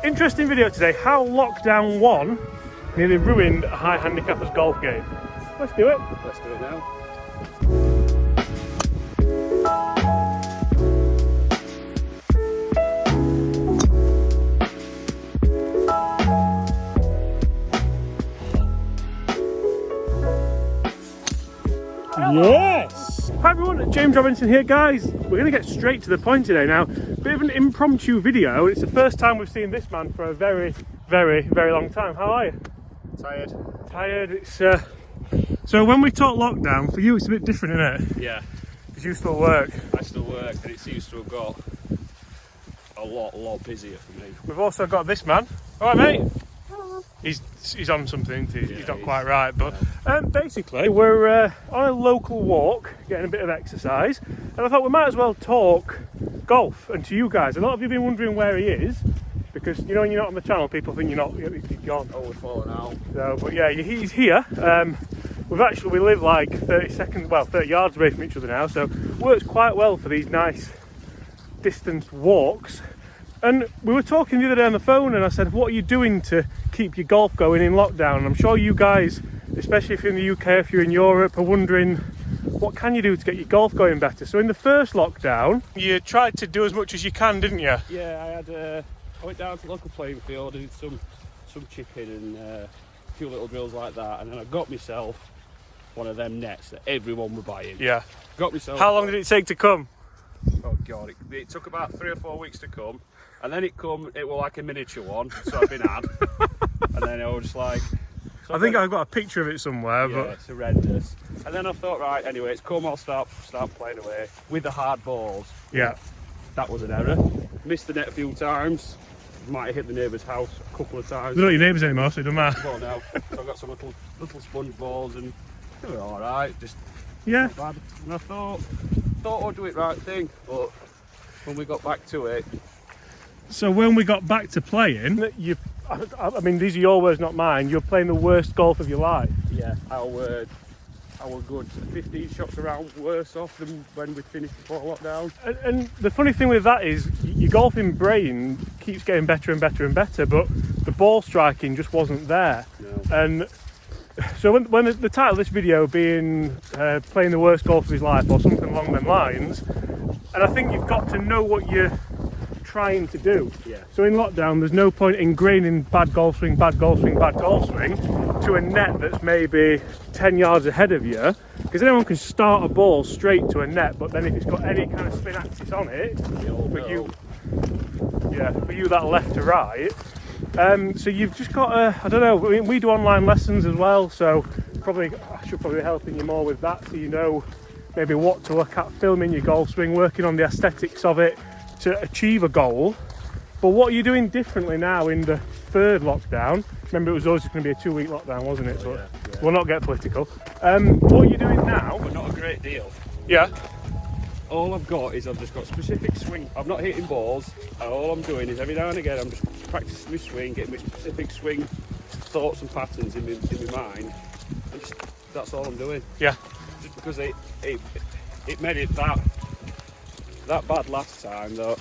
Interesting video today, how lockdown 1 nearly ruined a high handicapper's golf game. Let's do it. Let's do it now. Yes! Hi everyone, James Robinson here, guys. We're going to get straight to the point today now. Bit of an impromptu video. It's the first time we've seen this man for a very long time. How are you? Tired. Tired. It's so when we talk lockdown, for you it's a bit different, isn't it? Yeah. Because you still work. I still work, and it seems to have got a lot busier for me. We've also got this man. All right, mate. He's on something. He's not quite right, but basically we're on a local walk, getting a bit of exercise, and I thought we might as well talk golf. And to you guys, a lot of you have been wondering where he is, because you know when you're not on the channel, people think you're gone. Oh, we're falling out. So, but yeah, he's here. We live like 30 yards away from each other now, so works quite well for these nice distance walks. And we were talking the other day on the phone, and I said, what are you doing to keep your golf going in lockdown? And I'm sure you guys, especially if you're in the UK, if you're in Europe, are wondering, what can you do to get your golf going better? So in the first lockdown, you tried to do as much as you can, didn't you? Yeah, I went down to the local playing field, did some chipping and a few little drills like that, and then I got myself one of them nets that everyone were buying. Yeah. Got myself. How long did it take to come? Oh God, it took about 3 or 4 weeks to come. And then it was like a miniature one, so I've been had. And then I was just like... So I think I've got a picture of it somewhere, yeah, but... it's horrendous. And then I thought, right, anyway, it's come, I'll start playing away with the hard balls. Yeah. That was an error. Missed the net a few times. Might have hit the neighbour's house a couple of times. They're not your neighbours anymore, so it doesn't matter. Well, now. So I got some little sponge balls, and they were alright, just Yeah. not bad. And I thought I'd do it right thing, but when we got back to it... So when we got back to playing, I mean, these are your words, not mine. You're playing the worst golf of your life. Yeah, I were good 15 shots around worse off than when we finished before lockdown. And the funny thing with that is, your golfing brain keeps getting better and better and better, but the ball striking just wasn't there. No. And so when the title of this video being playing the worst golf of his life or something along them lines, and I think you've got to know what you're trying to do. Yeah. So in lockdown, there's no point ingraining bad golf swing to a net that's maybe 10 yards ahead of you, because anyone can start a ball straight to a net, but then if it's got any kind of spin axis on it, for you that left to right, so you've just got to, I don't know, we do online lessons as well, so I should probably be helping you more with that, so you know maybe what to look at, filming your golf swing, working on the aesthetics of it to achieve a goal. But what are you doing differently now in the third lockdown? Remember, it was always going to be a 2-week lockdown, wasn't it? But yeah. We'll not get political. What are you doing now? But not a great deal. Yeah. All I've got is I've just got specific swing. I'm not hitting balls. And all I'm doing is every now and again I'm just practicing my swing, getting my specific swing thoughts and patterns in my mind. And that's all I'm doing. Yeah. Just because it made it that bad last time that,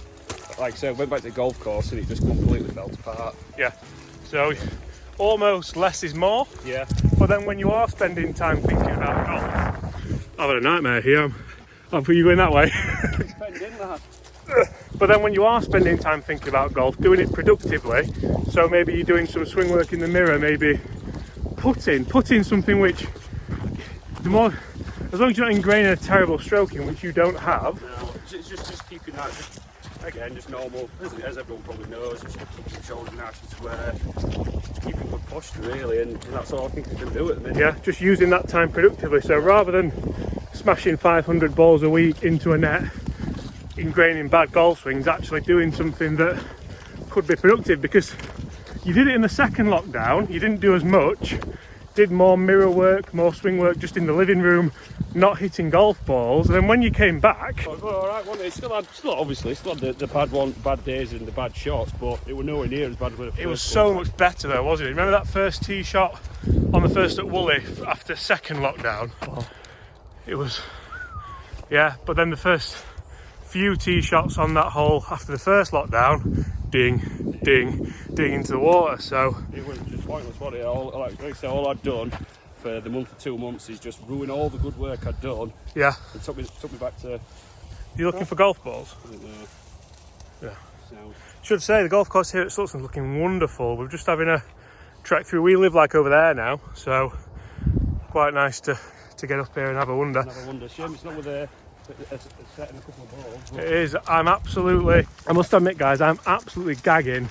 like I said, I went back to the golf course and it just completely fell apart. Yeah. So almost less is more. Yeah. But then when you are spending time thinking about golf, I've had a nightmare here. I'll put you going that way. But then when you are spending time thinking about golf, doing it productively, so maybe you're doing some swing work in the mirror, maybe putting something which, as long as you're not ingraining a terrible stroking, which you don't have. No, it's just keeping that, just normal, as everyone probably knows, just keeping your shoulders nice and square, just keeping good posture really, and that's all I think I can do at the minute. Yeah, just using that time productively. So rather than smashing 500 balls a week into a net, ingraining bad golf swings, actually doing something that could be productive, because you did it in the second lockdown, you didn't do as much, did more mirror work, more swing work just in the living room, not hitting golf balls, and then when you came back... Well, all right, wasn't it? Still had the bad days and the bad shots, but it was nowhere near as bad as the first. It was so much better though, wasn't it? Remember that first tee shot on the first at Woolley after second lockdown? Oh. It was... Yeah, but then the first few tee shots on that hole after the first lockdown ding, ding, ding into the water. So it was just pointless, wasn't it? Like I say, all I'd done for the month or 2 months is just ruin all the good work I'd done. Yeah. It took me back to. You looking for golf balls? Yeah. So. Should say the golf course here at Sutton's looking wonderful. We're just having a trek through. We live like over there now, so quite nice to get up here and have a wander. Shame it's not with a setting a couple of balls. But... It is. I must admit, guys, I'm absolutely gagging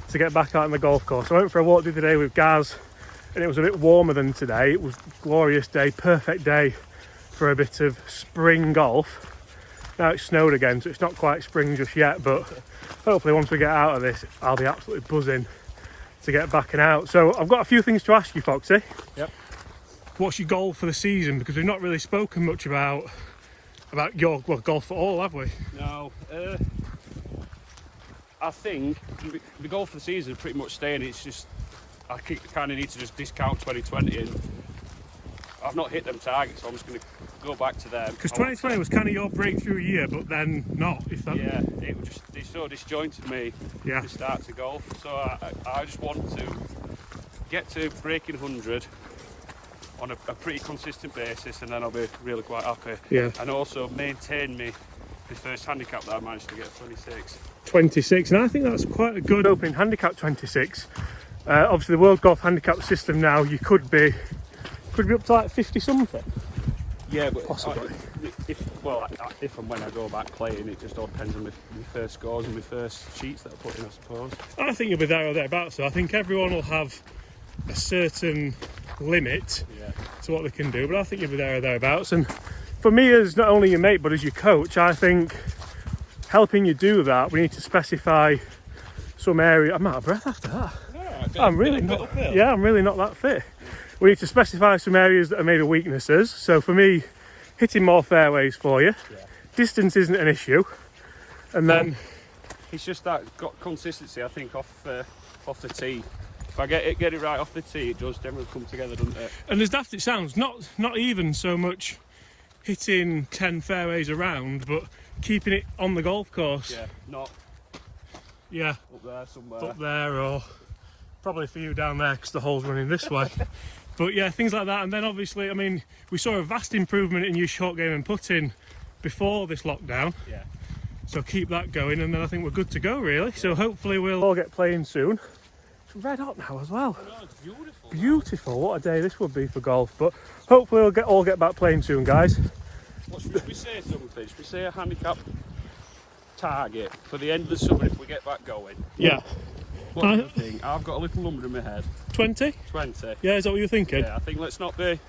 to get back out on the golf course. I went for a walk the other day with Gaz, and it was a bit warmer than today. It was a glorious day, perfect day for a bit of spring golf. Now it's snowed again, so it's not quite spring just yet, but hopefully once we get out of this, I'll be absolutely buzzing to get back and out. So I've got a few things to ask you, Foxy. Yep. What's your goal for the season? Because we've not really spoken much about your golf at all, have we? No. I think the goal for the season is pretty much staying. It's just I kind of need to just discount 2020, and I've not hit them targets, so I'm just going to go back to them. Because 2020 was kind of your breakthrough year, but then not. Yeah, it so disjointed me. Yeah. To start to golf, so I just want to get to breaking 100 on a pretty consistent basis, and then I'll be really quite happy. Yeah. And also maintain the first handicap that I managed to get, 26. 26, and I think that's quite a good opening handicap, 26. Obviously, the World Golf Handicap system now, you could be up to like 50 something. Yeah, but possibly. If and when I go back playing, it just all depends on my first scores and my first sheets that I put in, I suppose. I think you'll be there or thereabouts. So I think everyone will have a certain limit to what they can do, but I think you'll be there or thereabouts. And for me, as not only your mate but as your coach, I think helping you do that, we need to specify some area. I'm out of breath after that. I'm really not. Yeah, I'm really not that fit. We need to specify some areas that are maybe weaknesses. So for me, hitting more fairways for you. Yeah. Distance isn't an issue, and then it's just that got consistency. I think off the tee. If I get it right off the tee, it does generally come together, doesn't it? And as daft it sounds, not even so much hitting 10 fairways around, but keeping it on the golf course. Yeah, not. Yeah. Up there somewhere. Up there, or probably for you down there because the hole's running this way. But yeah, things like that. And then obviously, I mean, we saw a vast improvement in your short game and putting before this lockdown. Yeah. So keep that going, and then I think we're good to go, really. So hopefully we'll all get playing soon. It's red hot now as well. Oh, it's beautiful. Beautiful. What a day this would be for golf. But hopefully we'll all get back playing soon, guys. Should we say something? Should we say a handicap target for the end of the summer if we get back going? Yeah. What do you think? I've got a little number in my head. 20? 20. Yeah, is that what you're thinking? Yeah, I think let's not be...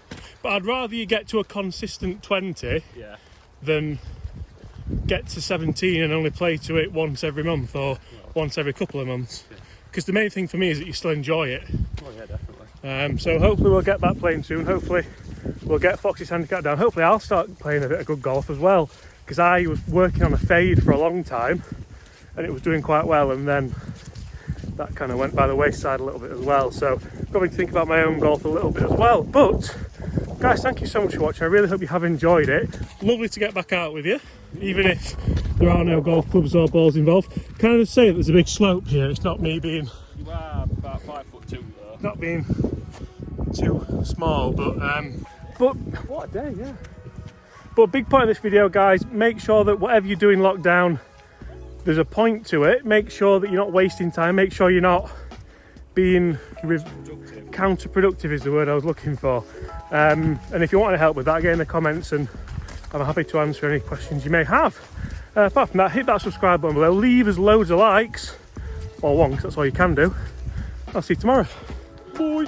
But I'd rather you get to a consistent 20 than get to 17 and only play to it once every month or once every couple of months. Because the main thing for me is that you still enjoy it. Oh yeah, definitely. So hopefully we'll get back playing soon. Hopefully we'll get Foxy's handicap down. Hopefully I'll start playing a bit of good golf as well. Because I was working on a fade for a long time and it was doing quite well, and then that kind of went by the wayside a little bit as well. So got me to think about my own golf a little bit as well. But guys, thank you so much for watching. I really hope you have enjoyed it. Lovely to get back out with you, even if there are no golf clubs or balls involved. Can I just say that there's a big slope here? It's not me being... You are about 5'2" though. Not being too small, but what a day, yeah. But a big point of this video, guys, make sure that whatever you do in lockdown, there's a point to it. Make sure that you're not wasting time. Make sure you're not being counterproductive is the word I was looking for. And if you want to help with that, get in the comments and I'm happy to answer any questions you may have. Apart from that, hit that subscribe button below. Leave us loads of likes, or one, because that's all you can do. I'll see you tomorrow. Bye.